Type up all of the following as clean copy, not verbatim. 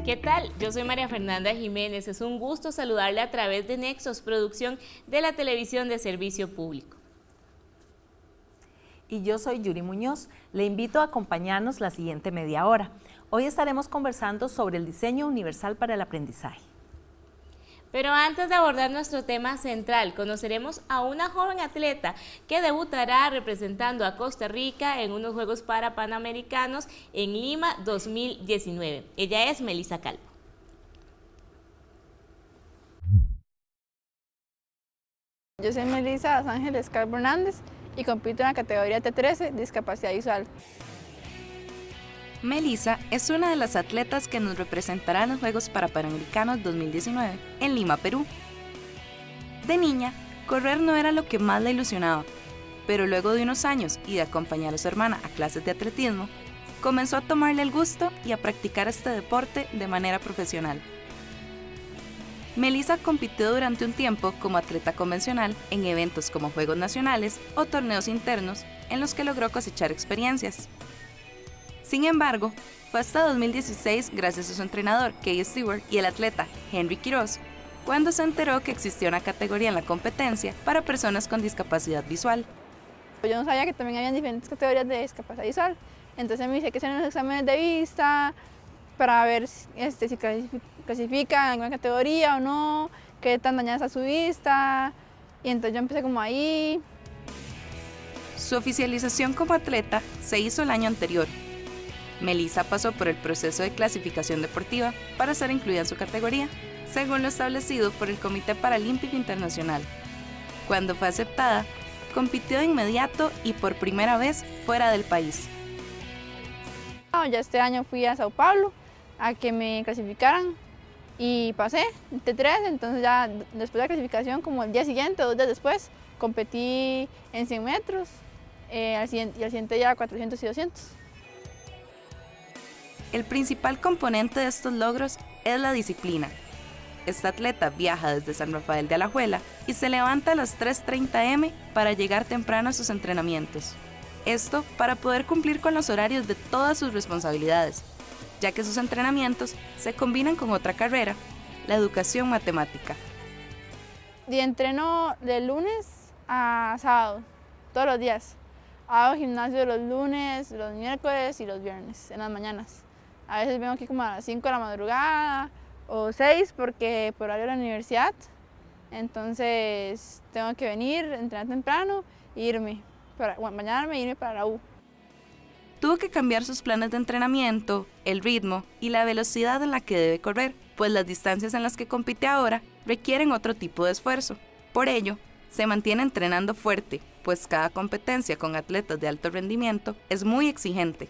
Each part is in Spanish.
¿Qué tal? Yo soy María Fernanda Jiménez. Es un gusto saludarle a través de Nexos, producción de la televisión de servicio público. Y yo soy Yuri Muñoz. Le invito a acompañarnos la siguiente media hora. Hoy estaremos conversando sobre el diseño universal para el aprendizaje. Pero antes de abordar nuestro tema central, conoceremos a una joven atleta que debutará representando a Costa Rica en unos Juegos Panamericanos en Lima 2019. Ella es Melissa Calvo. Yo soy Melissa Ángeles Calvo Hernández y compito en la categoría T13, discapacidad visual. Melissa es una de las atletas que nos representará en los Juegos Panamericanos 2019 en Lima, Perú. De niña, correr no era lo que más la ilusionaba, pero luego de unos años y de acompañar a su hermana a clases de atletismo, comenzó a tomarle el gusto y a practicar este deporte de manera profesional. Melissa compitió durante un tiempo como atleta convencional en eventos como Juegos Nacionales o torneos internos en los que logró cosechar experiencias. Sin embargo, fue hasta 2016, gracias a su entrenador Kay Stewart y el atleta Henry Quiroz, cuando se enteró que existía una categoría en la competencia para personas con discapacidad visual. Yo no sabía que también había diferentes categorías de discapacidad visual, entonces me hice que hacer unos exámenes de vista para ver si clasifica en alguna categoría o no, qué tan dañada está su vista, y entonces yo empecé como ahí. Su oficialización como atleta se hizo el año anterior. Melissa pasó por el proceso de clasificación deportiva para ser incluida en su categoría, según lo establecido por el Comité Paralímpico Internacional. Cuando fue aceptada, compitió de inmediato y por primera vez fuera del país. Ya este año fui a Sao Paulo a que me clasificaran y pasé T3, entonces ya después de la clasificación, como el día siguiente o 2 días después, competí en 100 metros y al siguiente ya 400 y 200. El principal componente de estos logros es la disciplina. Esta atleta viaja desde San Rafael de Alajuela y se levanta a las 3:30 am para llegar temprano a sus entrenamientos. Esto para poder cumplir con los horarios de todas sus responsabilidades, ya que sus entrenamientos se combinan con otra carrera, la educación matemática. Y entreno de lunes a sábado, todos los días. Hago gimnasio los lunes, los miércoles y los viernes, en las mañanas. A veces vengo aquí como a las 5 de la madrugada o 6 porque por horario de la universidad. Entonces tengo que venir, entrenar temprano e irme, bañarme e irme para la U. Tuvo que cambiar sus planes de entrenamiento, el ritmo y la velocidad en la que debe correr, pues las distancias en las que compite ahora requieren otro tipo de esfuerzo. Por ello, se mantiene entrenando fuerte, pues cada competencia con atletas de alto rendimiento es muy exigente.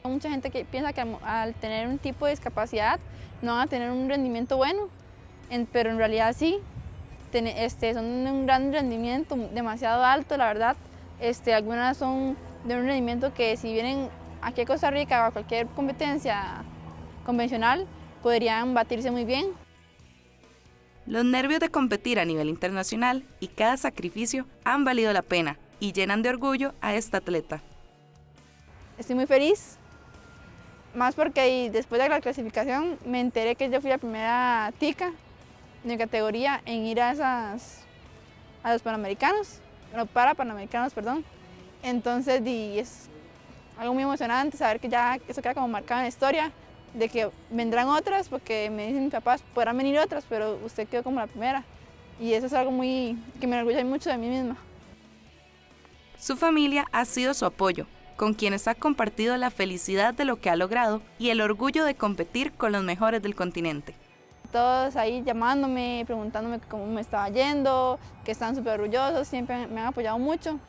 Hay mucha gente que piensa que al tener un tipo de discapacidad no van a tener un rendimiento bueno, pero en realidad sí, son de un gran rendimiento, demasiado alto, la verdad. Algunas son de un rendimiento que si vienen aquí a Costa Rica o a cualquier competencia convencional, podrían batirse muy bien. Los nervios de competir a nivel internacional y cada sacrificio han valido la pena y llenan de orgullo a esta atleta. Estoy muy feliz, más porque después de la clasificación me enteré que yo fui la primera tica de mi categoría en ir a los Panamericanos, para Panamericanos, perdón. Entonces es algo muy emocionante saber que ya eso queda como marcado en la historia, de que vendrán otras, porque me dicen mis papás, podrán venir otras, pero usted quedó como la primera. Y eso es algo que me enorgullece mucho de mí misma. Su familia ha sido su apoyo, con quienes ha compartido la felicidad de lo que ha logrado y el orgullo de competir con los mejores del continente. Todos ahí llamándome, preguntándome cómo me estaba yendo, que están súper orgullosos, siempre me han apoyado mucho.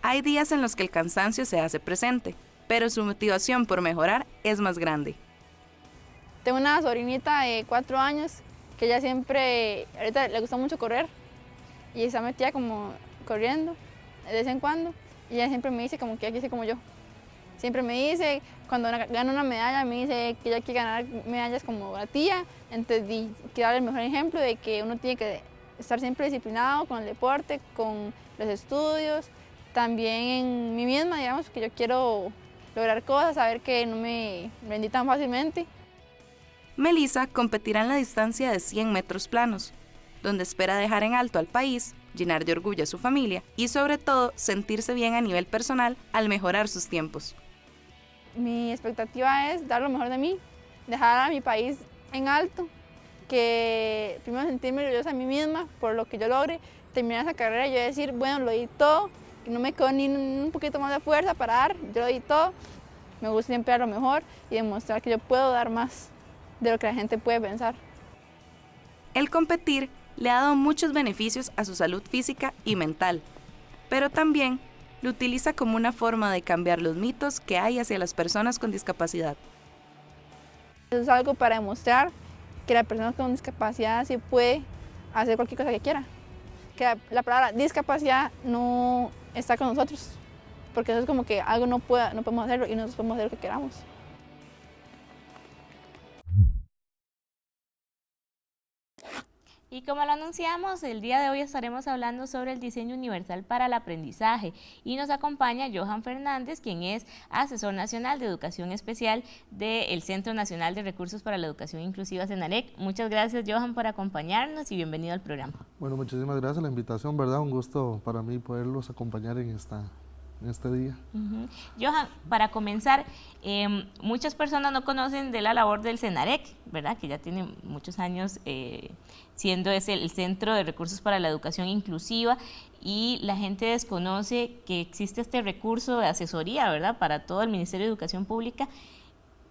Hay días en los que el cansancio se hace presente, pero su motivación por mejorar es más grande. Tengo una sobrinita de 4 años que ella siempre, ahorita le gusta mucho correr y está metida como corriendo de vez en cuando y ella siempre me dice como que ella quiere ser como yo. Siempre me dice, cuando gana una medalla, me dice que ella quiere ganar medallas como la tía, entonces quiero dar el mejor ejemplo de que uno tiene que estar siempre disciplinado con el deporte, con los estudios También en mí misma, digamos, que yo quiero lograr cosas, saber que no me rendí tan fácilmente. Melissa competirá en la distancia de 100 metros planos, donde espera dejar en alto al país, llenar de orgullo a su familia y sobre todo sentirse bien a nivel personal al mejorar sus tiempos. Mi expectativa es dar lo mejor de mí, dejar a mi país en alto, que primero sentirme orgullosa de mí misma por lo que yo logre, terminar esa carrera y yo decir, bueno, lo di todo, que no me quedó ni un poquito más de fuerza para dar, yo lo di todo, me gusta siempre dar lo mejor y demostrar que yo puedo dar más de lo que la gente puede pensar. El competir le ha dado muchos beneficios a su salud física y mental, pero también lo utiliza como una forma de cambiar los mitos que hay hacia las personas con discapacidad. Eso es algo para demostrar que la persona con discapacidad sí puede hacer cualquier cosa que quiera, que la palabra discapacidad no está con nosotros, porque eso es como que algo no podemos hacerlo y nosotros podemos hacer lo que queramos. Y como lo anunciamos, el día de hoy estaremos hablando sobre el diseño universal para el aprendizaje y nos acompaña Johan Fernández, quien es asesor nacional de educación especial del Centro Nacional de Recursos para la Educación Inclusiva, CENAREC. Muchas gracias, Johan, por acompañarnos y bienvenido al programa. Bueno, muchísimas gracias por la invitación, ¿verdad? Un gusto para mí poderlos acompañar en este día. Johan, para comenzar, muchas personas no conocen de la labor del CENAREC, ¿verdad? Que ya tiene muchos años siendo el Centro de Recursos para la Educación Inclusiva, y la gente desconoce que existe este recurso de asesoría, ¿verdad? Para todo el Ministerio de Educación Pública,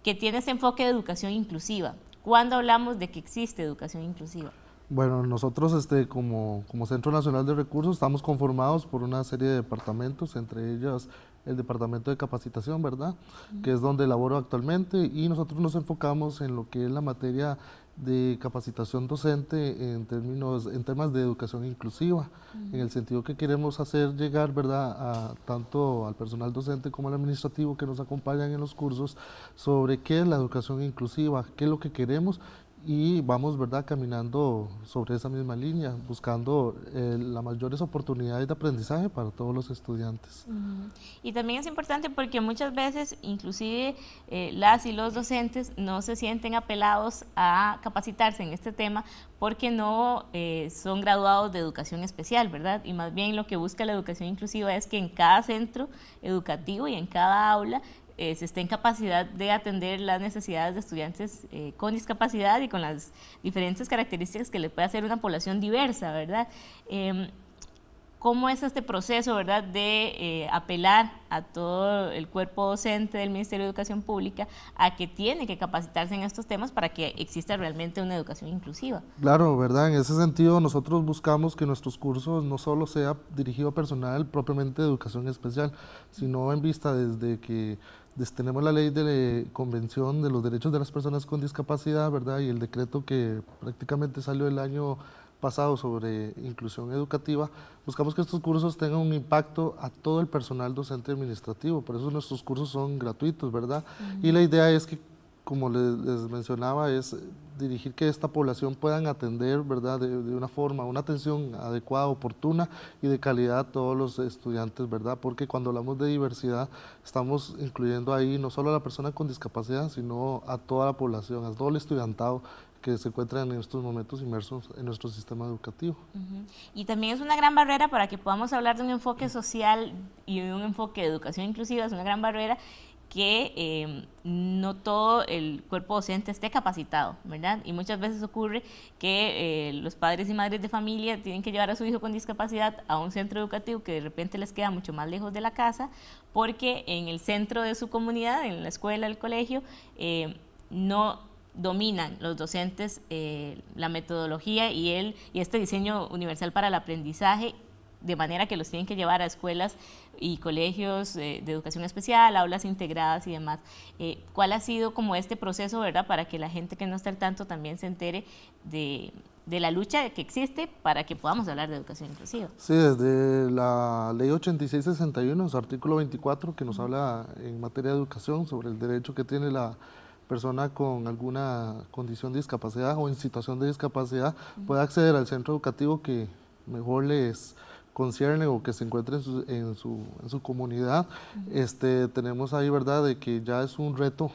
que tiene ese enfoque de educación inclusiva. ¿Cuándo hablamos de que existe educación inclusiva? Bueno, nosotros como Centro Nacional de Recursos estamos conformados por una serie de departamentos, entre ellas el Departamento de Capacitación, ¿verdad? Que es donde laboro actualmente, y nosotros nos enfocamos en lo que es la materia de capacitación docente en temas de educación inclusiva, en el sentido que queremos hacer llegar, ¿verdad?, tanto al personal docente como al administrativo que nos acompañan en los cursos sobre qué es la educación inclusiva, qué es lo que queremos, y vamos, ¿verdad?, caminando sobre esa misma línea, buscando las mayores oportunidades de aprendizaje para todos los estudiantes. Y también es importante porque muchas veces, inclusive las y los docentes no se sienten apelados a capacitarse en este tema porque no son graduados de educación especial, ¿verdad? Y más bien lo que busca la educación inclusiva es que en cada centro educativo y en cada aula se esté en capacidad de atender las necesidades de estudiantes con discapacidad y con las diferentes características que le puede hacer una población diversa, ¿verdad? ¿Cómo es este proceso, verdad, de apelar a todo el cuerpo docente del Ministerio de Educación Pública a que tiene que capacitarse en estos temas para que exista realmente una educación inclusiva? Claro, ¿verdad? En ese sentido nosotros buscamos que nuestros cursos no solo sea dirigido a personal propiamente de educación especial, sino en vista desde que tenemos la ley de Convención de los Derechos de las Personas con Discapacidad, ¿verdad? Y el decreto que prácticamente salió el año pasado sobre inclusión educativa, buscamos que estos cursos tengan un impacto a todo el personal docente administrativo, por eso nuestros cursos son gratuitos, ¿verdad? Y la idea es que, como les mencionaba, es dirigir que esta población puedan atender, ¿verdad?, de una forma, una atención adecuada, oportuna y de calidad a todos los estudiantes, ¿verdad? Porque cuando hablamos de diversidad, estamos incluyendo ahí no solo a la persona con discapacidad, sino a toda la población, a todo el estudiantado que se encuentran en estos momentos inmersos en nuestro sistema educativo. Y también es una gran barrera para que podamos hablar de un enfoque social y de un enfoque de educación inclusiva, es una gran barrera que no todo el cuerpo docente esté capacitado, ¿verdad? Y muchas veces ocurre que los padres y madres de familia tienen que llevar a su hijo con discapacidad a un centro educativo que de repente les queda mucho más lejos de la casa, porque en el centro de su comunidad, en la escuela, el colegio, no dominan los docentes la metodología y este diseño universal para el aprendizaje, de manera que los tienen que llevar a escuelas y colegios de educación especial, aulas integradas y demás. ¿Cuál ha sido como este proceso, verdad, para que la gente que no está al tanto también se entere de la lucha que existe para que podamos hablar de educación inclusiva? Sí, desde la ley 8661, su artículo 24, que nos habla en materia de educación sobre el derecho que tiene la persona con alguna condición de discapacidad o en situación de discapacidad, puede acceder al centro educativo que mejor les conciernen o que se encuentren en su comunidad. Tenemos ahí, ¿verdad?, de que ya es un reto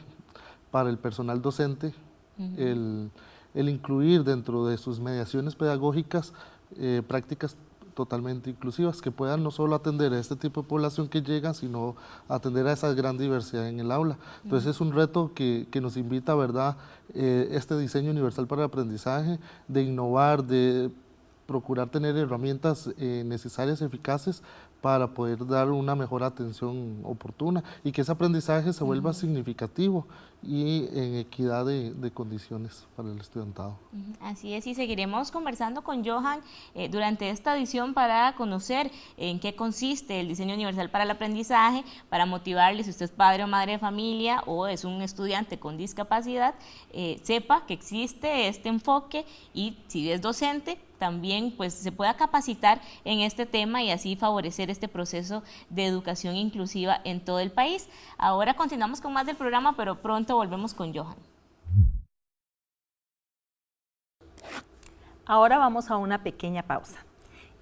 para el personal docente el incluir dentro de sus mediaciones pedagógicas prácticas totalmente inclusivas, que puedan no solo atender a este tipo de población que llega, sino atender a esa gran diversidad en el aula. Entonces es un reto que nos invita, ¿verdad?, este diseño universal para el aprendizaje, de innovar, de procurar tener herramientas necesarias, eficaces, para poder dar una mejor atención oportuna y que ese aprendizaje se vuelva significativo y en equidad de condiciones para el estudiantado. Así es, y seguiremos conversando con Johan durante esta edición para conocer en qué consiste el diseño universal para el aprendizaje, para motivarle, si usted es padre o madre de familia o es un estudiante con discapacidad, sepa que existe este enfoque, y si es docente, también pues se pueda capacitar en este tema y así favorecer este proceso de educación inclusiva en todo el país. Ahora continuamos con más del programa, pero pronto volvemos con Johan. Ahora vamos a una pequeña pausa.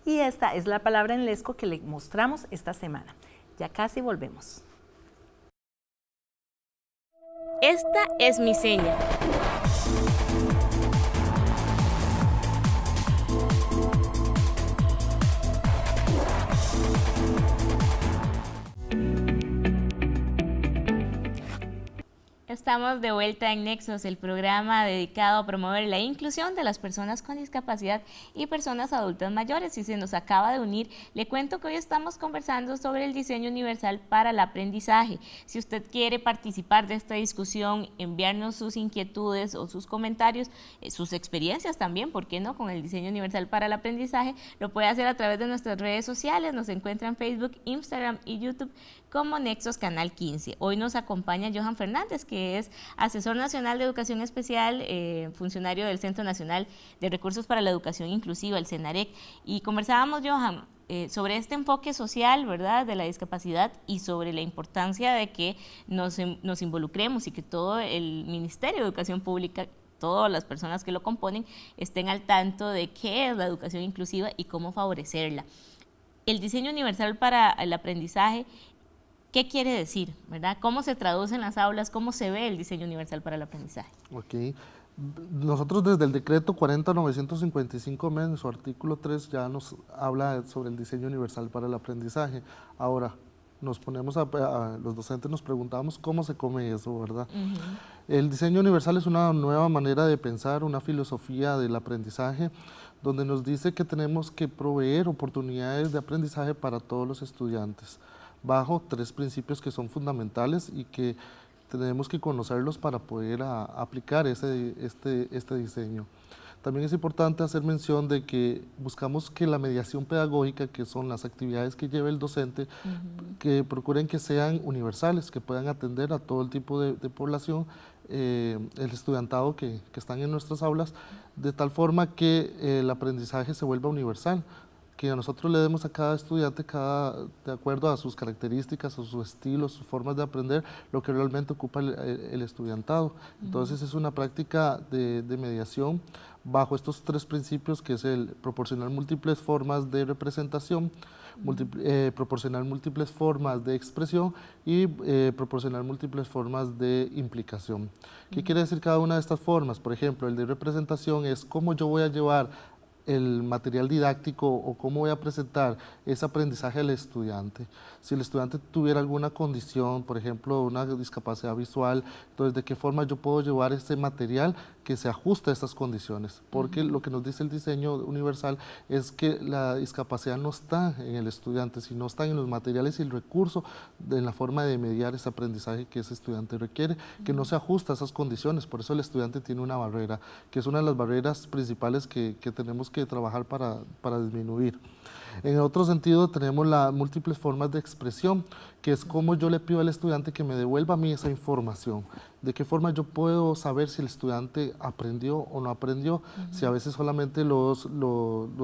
Y esta es la palabra en lesco que le mostramos esta semana. Ya casi volvemos. Esta es mi seña. Estamos de vuelta en Nexos, el programa dedicado a promover la inclusión de las personas con discapacidad y personas adultas mayores. Si se nos acaba de unir, le cuento que hoy estamos conversando sobre el diseño universal para el aprendizaje. Si usted quiere participar de esta discusión, enviarnos sus inquietudes o sus comentarios, sus experiencias también, ¿por qué no?, con el diseño universal para el aprendizaje, lo puede hacer a través de nuestras redes sociales. Nos encuentra en Facebook, Instagram y YouTube como Nexos Canal 15. Hoy nos acompaña Johan Fernández, que es asesor nacional de educación especial, funcionario del Centro Nacional de Recursos para la Educación Inclusiva, el CENAREC, y conversábamos, Johan, sobre este enfoque social, ¿verdad?, de la discapacidad y sobre la importancia de que nos involucremos y que todo el Ministerio de Educación Pública, todas las personas que lo componen, estén al tanto de qué es la educación inclusiva y cómo favorecerla. El diseño universal para el aprendizaje, ¿qué quiere decir, verdad? ¿Cómo se traduce en las aulas? ¿Cómo se ve el diseño universal para el aprendizaje? Ok. Nosotros desde el decreto 40.955 en su artículo 3 ya nos habla sobre el diseño universal para el aprendizaje. Ahora, nos ponemos los docentes nos preguntamos cómo se come eso, ¿verdad? El diseño universal es una nueva manera de pensar, una filosofía del aprendizaje, donde nos dice que tenemos que proveer oportunidades de aprendizaje para todos los estudiantes, bajo 3 principios que son fundamentales y que tenemos que conocerlos para poder aplicar este diseño. También es importante hacer mención de que buscamos que la mediación pedagógica, que son las actividades que lleve el docente, que procuren que sean universales, que puedan atender a todo el tipo de población, el estudiantado que están en nuestras aulas, de tal forma que el aprendizaje se vuelva universal, que nosotros le demos a cada estudiante, de acuerdo a sus características, a su estilo, sus formas de aprender, lo que realmente ocupa el estudiantado. Entonces es una práctica de mediación bajo estos 3 principios, que es el proporcionar múltiples formas de representación, proporcionar múltiples formas de expresión y proporcionar múltiples formas de implicación. ¿Qué quiere decir cada una de estas formas? Por ejemplo, el de representación es cómo yo voy a llevar el material didáctico o cómo voy a presentar ese aprendizaje al estudiante. Si el estudiante tuviera alguna condición, por ejemplo, una discapacidad visual, entonces, ¿de qué forma yo puedo llevar ese material que se ajuste a estas condiciones? Porque lo que nos dice el diseño universal es que la discapacidad no está en el estudiante, sino está en los materiales y el recurso, en la forma de mediar ese aprendizaje que ese estudiante requiere, que no se ajusta a esas condiciones. Por eso el estudiante tiene una barrera, que es una de las barreras principales que tenemos que trabajar para disminuir. En otro sentido, tenemos las múltiples formas de expresión, que es cómo yo le pido al estudiante que me devuelva a mí esa información. De qué forma yo puedo saber si el estudiante aprendió o no aprendió, si a veces solamente los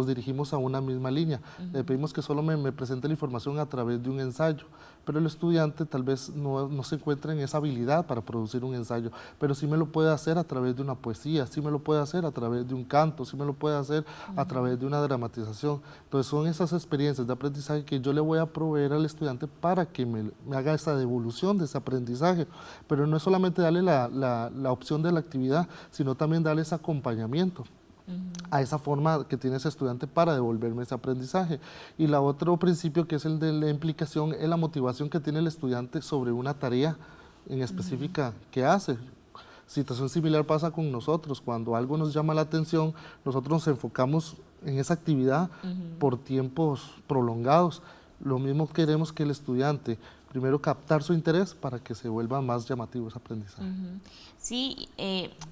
dirigimos a una misma línea. Le pedimos que solo me presente la información a través de un ensayo, pero el estudiante tal vez no se encuentra en esa habilidad para producir un ensayo, pero sí me lo puede hacer a través de una poesía, sí me lo puede hacer a través de un canto, sí me lo puede hacer a través de una dramatización. Entonces son esas experiencias de aprendizaje que yo le voy a proveer al estudiante para que me haga esa devolución de ese aprendizaje. Pero no es solamente darle la opción de la actividad, sino también darle ese acompañamiento a esa forma que tiene ese estudiante para devolverme ese aprendizaje. Y el otro principio, que es el de la implicación, es la motivación que tiene el estudiante sobre una tarea en específica que hace. Situación similar pasa con nosotros. Cuando algo nos llama la atención, nosotros nos enfocamos en esa actividad por tiempos prolongados. Lo mismo queremos que el estudiante, primero captar su interés para que se vuelva más llamativo ese aprendizaje. Sí,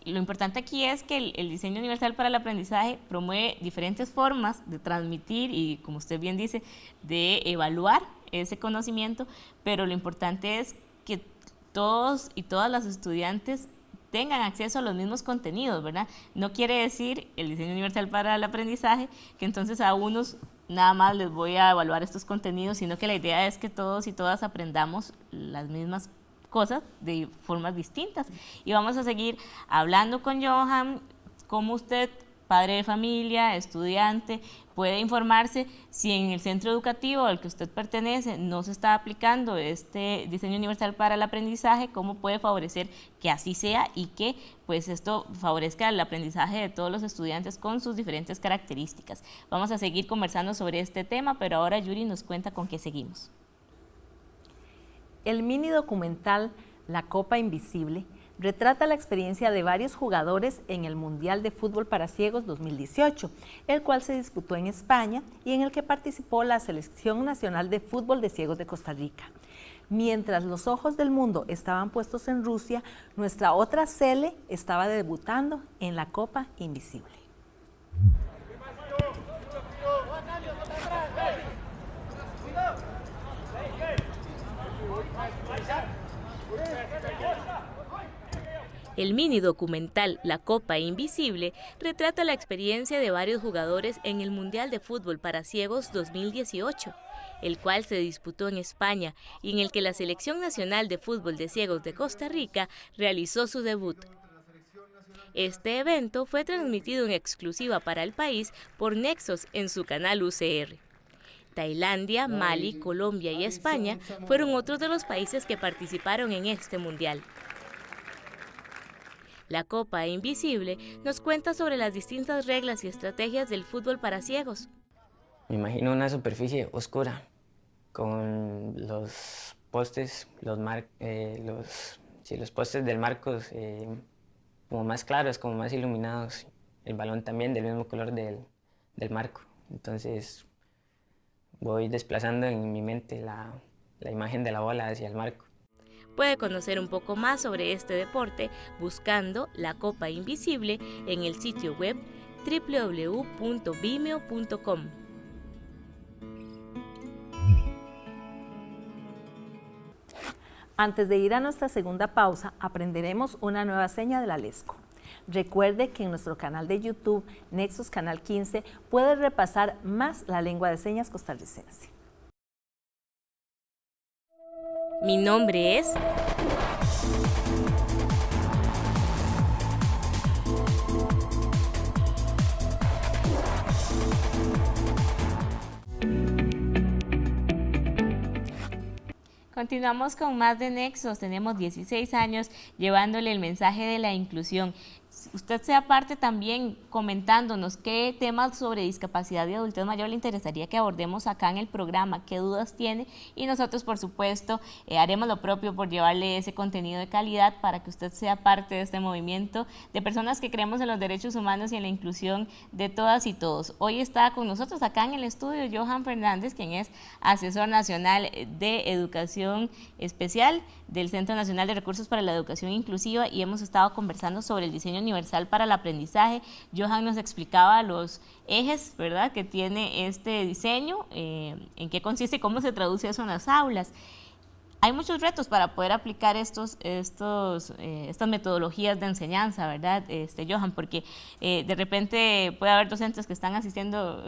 lo importante aquí es que el diseño universal para el aprendizaje promueve diferentes formas de transmitir y, como usted bien dice, de evaluar ese conocimiento, pero lo importante es que todos y todas las estudiantes tengan acceso a los mismos contenidos, ¿verdad? No quiere decir el diseño universal para el aprendizaje que entonces a unos nada más les voy a evaluar estos contenidos, sino que la idea es que todos y todas aprendamos las mismas cosas de formas distintas. Y vamos a seguir hablando con Johan, cómo usted, padre de familia, estudiante, puede informarse si en el centro educativo al que usted pertenece no se está aplicando este diseño universal para el aprendizaje, cómo puede favorecer que así sea y que pues esto favorezca el aprendizaje de todos los estudiantes con sus diferentes características. Vamos a seguir conversando sobre este tema, pero ahora Yuri nos cuenta con qué seguimos. El mini documental La Copa Invisible retrata la experiencia de varios jugadores en el Mundial de Fútbol para Ciegos 2018, el cual se disputó en España y en el que participó la Selección Nacional de Fútbol de Ciegos de Costa Rica. Mientras los ojos del mundo estaban puestos en Rusia, nuestra otra Cele estaba debutando en la Copa Invisible. El mini documental La Copa Invisible retrata la experiencia de varios jugadores en el Mundial de Fútbol para Ciegos 2018, el cual se disputó en España y en el que la Selección Nacional de Fútbol de Ciegos de Costa Rica realizó su debut. Este evento fue transmitido en exclusiva para el país por Nexos en su canal UCR. Tailandia, Mali, Colombia y España fueron otros de los países que participaron en este mundial. La Copa Invisible nos cuenta sobre las distintas reglas y estrategias del fútbol para ciegos. Me imagino una superficie oscura con los postes, los postes del marco como más claros, como más iluminados. El balón también del mismo color del marco. Entonces voy desplazando en mi mente la imagen de la bola hacia el marco. Puede conocer un poco más sobre este deporte buscando La Copa Invisible en el sitio web www.vimeo.com. Antes de ir a nuestra segunda pausa, aprenderemos una nueva seña de la LESCO. Recuerde que en nuestro canal de YouTube, Nexos Canal 15, puede repasar más la lengua de señas costarricense. Mi nombre es... Continuamos con más de Nexos. Tenemos 16 años llevándole el mensaje de la inclusión. Usted sea parte también comentándonos qué temas sobre discapacidad y adultez mayor le interesaría que abordemos acá en el programa, qué dudas tiene, y nosotros por supuesto haremos lo propio por llevarle ese contenido de calidad para que usted sea parte de este movimiento de personas que creemos en los derechos humanos y en la inclusión de todas y todos. Hoy está con nosotros acá en el estudio Johan Fernández, quien es asesor nacional de educación especial del Centro Nacional de Recursos para la Educación Inclusiva, y hemos estado conversando sobre el diseño universal para el aprendizaje. Johan nos explicaba los ejes, ¿verdad?, que tiene este diseño, en qué consiste y cómo se traduce eso en las aulas. Hay muchos retos para poder aplicar estas metodologías de enseñanza, ¿verdad, Johan? Porque de repente puede haber docentes que están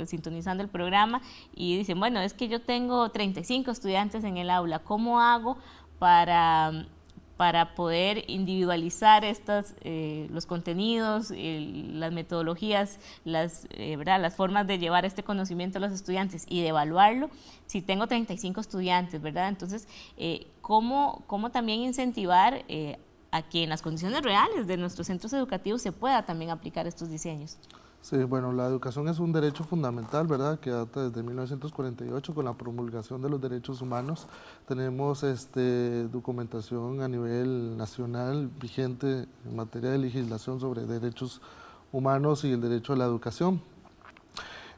sintonizando el programa y dicen, bueno, es que yo tengo 35 estudiantes en el aula, ¿cómo hago para para poder individualizar los contenidos, las metodologías, ¿verdad? Las formas de llevar este conocimiento a los estudiantes y de evaluarlo, si tengo 35 estudiantes, ¿verdad? Entonces, ¿cómo también incentivar a que en las condiciones reales de nuestros centros educativos se pueda también aplicar estos diseños? Sí, bueno, la educación es un derecho fundamental, ¿verdad?, que data desde 1948 con la promulgación de los derechos humanos. Tenemos documentación a nivel nacional vigente en materia de legislación sobre derechos humanos y el derecho a la educación.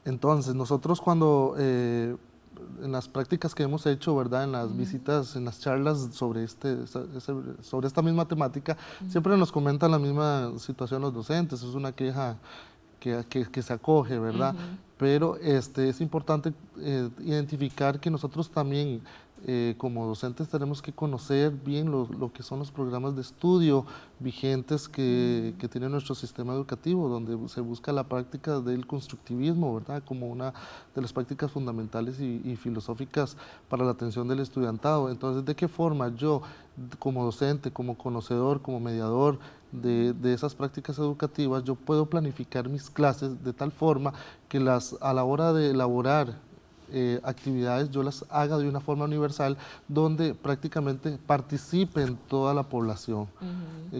Entonces, nosotros cuando en las prácticas que hemos hecho, ¿verdad?, en las visitas, en las charlas sobre esta misma temática, siempre nos comentan la misma situación los docentes, es una queja que se acoge, ¿verdad? Pero es importante identificar que nosotros también como docentes tenemos que conocer bien lo que son los programas de estudio vigentes que tiene nuestro sistema educativo, donde se busca la práctica del constructivismo, ¿verdad?, como una de las prácticas fundamentales y filosóficas para la atención del estudiantado. Entonces, ¿de qué forma yo, como docente, como conocedor, como mediador de esas prácticas educativas, yo puedo planificar mis clases de tal forma que a la hora de elaborar actividades yo las haga de una forma universal donde prácticamente participen toda la población?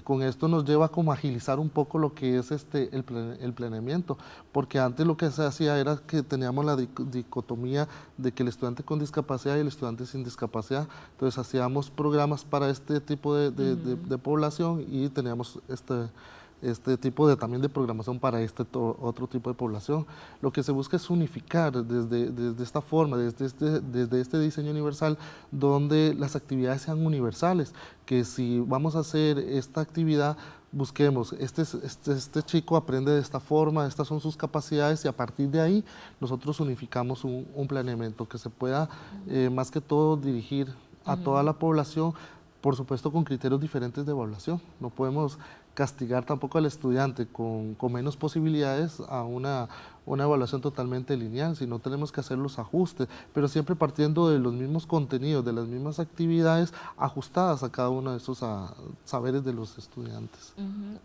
Con esto nos lleva como a agilizar un poco lo que es el planeamiento, porque antes lo que se hacía era que teníamos la dicotomía de que el estudiante con discapacidad y el estudiante sin discapacidad, entonces hacíamos programas para este tipo de población y teníamos este tipo también de programación para otro tipo de población. Lo que se busca es unificar desde esta forma, desde este diseño universal, donde las actividades sean universales, que si vamos a hacer esta actividad, busquemos, este chico aprende de esta forma, estas son sus capacidades, y a partir de ahí nosotros unificamos un planeamiento que se pueda más que todo dirigir a toda la población, por supuesto con criterios diferentes de evaluación. No podemos castigar tampoco al estudiante con menos posibilidades a una evaluación totalmente lineal, sino tenemos que hacer los ajustes, pero siempre partiendo de los mismos contenidos, de las mismas actividades ajustadas a cada uno de esos saberes de los estudiantes.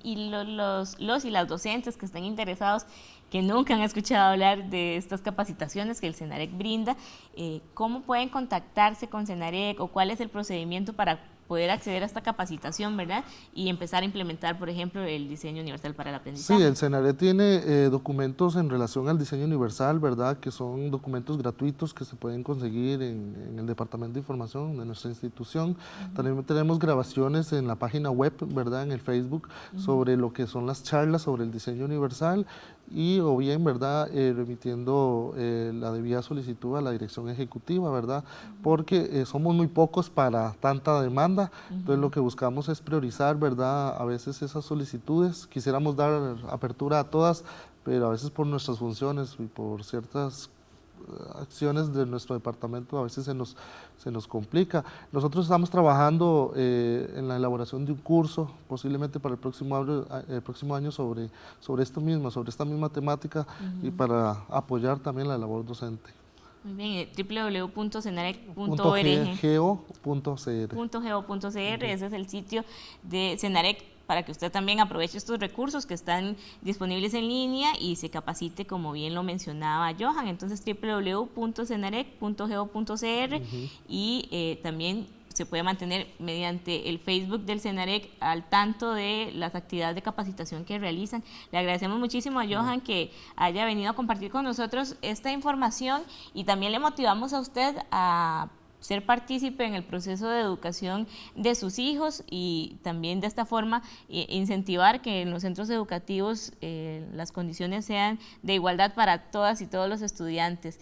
Y los y las docentes que estén interesados, que nunca han escuchado hablar de estas capacitaciones que el CENAREC brinda, ¿cómo pueden contactarse con CENAREC o cuál es el procedimiento para poder acceder a esta capacitación, ¿verdad?, y empezar a implementar, por ejemplo, el diseño universal para el aprendizaje? Sí, el CENAREC tiene documentos en relación al diseño universal, ¿verdad?, que son documentos gratuitos que se pueden conseguir en el Departamento de Información de nuestra institución. También tenemos grabaciones en la página web, ¿verdad?, en el Facebook, sobre lo que son las charlas sobre el diseño universal, y o bien, ¿verdad?, remitiendo la debida solicitud a la dirección ejecutiva, ¿verdad?, porque somos muy pocos para tanta demanda. Entonces lo que buscamos es priorizar, ¿verdad?, a veces esas solicitudes. Quisiéramos dar apertura a todas, pero a veces por nuestras funciones y por ciertas acciones de nuestro departamento a veces se nos complica. Nosotros estamos trabajando en la elaboración de un curso, posiblemente para el próximo año sobre esto mismo, sobre esta misma temática, y para apoyar también la labor docente. Muy bien, www.cenarec.org.go.cr, ese es el sitio de CENAREC para que usted también aproveche estos recursos que están disponibles en línea y se capacite, como bien lo mencionaba Johan. Entonces, www.cenarec.go.cr y también se puede mantener mediante el Facebook del CENAREC al tanto de las actividades de capacitación que realizan. Le agradecemos muchísimo a Johan que haya venido a compartir con nosotros esta información, y también le motivamos a usted a ser partícipe en el proceso de educación de sus hijos, y también de esta forma incentivar que en los centros educativos las condiciones sean de igualdad para todas y todos los estudiantes.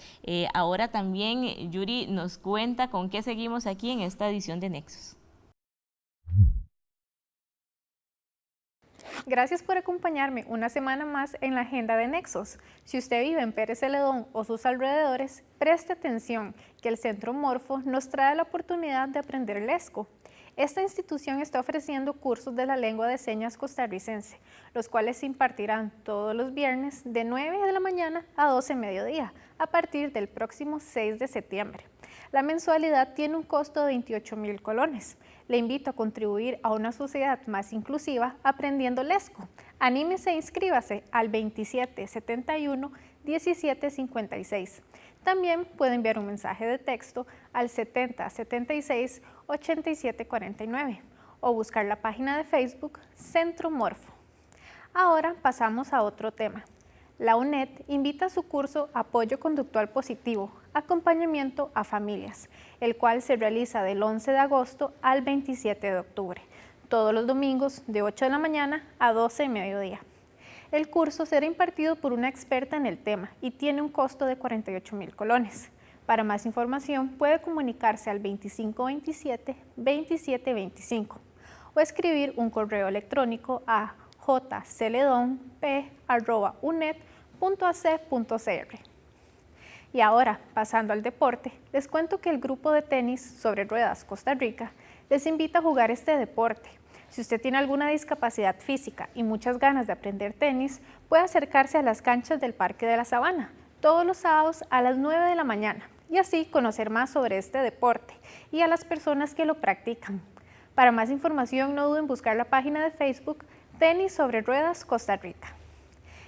Ahora también Yuri nos cuenta con qué seguimos aquí en esta edición de Nexos. Gracias por acompañarme una semana más en la agenda de Nexos. Si usted vive en Pérez Celedón o sus alrededores, preste atención que el Centro Morfo nos trae la oportunidad de aprender lesco. Esta institución está ofreciendo cursos de la lengua de señas costarricense, los cuales se impartirán todos los viernes de 9 de la mañana a 12 de mediodía, a partir del próximo 6 de septiembre. La mensualidad tiene un costo de 28.000 colones. Le invito a contribuir a una sociedad más inclusiva aprendiendo Lesco. Anímese e inscríbase al 2771-1756. También puede enviar un mensaje de texto al 7076-8749 o buscar la página de Facebook Centro Morfo. Ahora pasamos a otro tema. La UNED invita a su curso Apoyo Conductual Positivo, Acompañamiento a Familias, el cual se realiza del 11 de agosto al 27 de octubre, todos los domingos de 8 de la mañana a 12 de mediodía. El curso será impartido por una experta en el tema y tiene un costo de 48.000 colones. Para más información puede comunicarse al 2527-2725 o escribir un correo electrónico a jceledonp@uned.ac.cr. Y ahora, pasando al deporte, les cuento que el grupo de tenis sobre ruedas Costa Rica les invita a jugar este deporte. Si usted tiene alguna discapacidad física y muchas ganas de aprender tenis, puede acercarse a las canchas del Parque de la Sabana todos los sábados a las 9 de la mañana y así conocer más sobre este deporte y a las personas que lo practican. Para más información no duden en buscar la página de Facebook Tenis sobre Ruedas Costa Rica.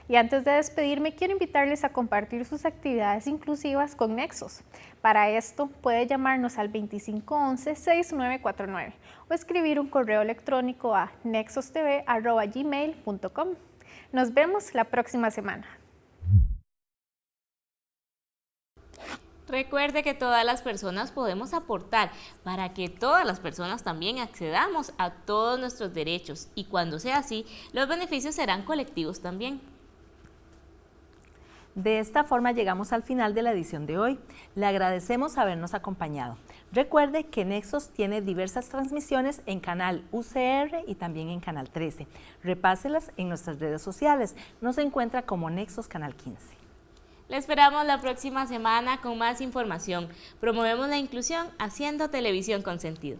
Y antes de despedirme, quiero invitarles a compartir sus actividades inclusivas con Nexos. Para esto, puede llamarnos al 2511-6949 o escribir un correo electrónico a nexostv@gmail.com. Nos vemos la próxima semana. Recuerde que todas las personas podemos aportar para que todas las personas también accedamos a todos nuestros derechos y cuando sea así, los beneficios serán colectivos también. De esta forma llegamos al final de la edición de hoy. Le agradecemos habernos acompañado. Recuerde que Nexos tiene diversas transmisiones en Canal UCR y también en Canal 13. Repáselas en nuestras redes sociales. Nos encuentra como Nexos Canal 15. Le esperamos la próxima semana con más información. Promovemos la inclusión haciendo televisión con sentido.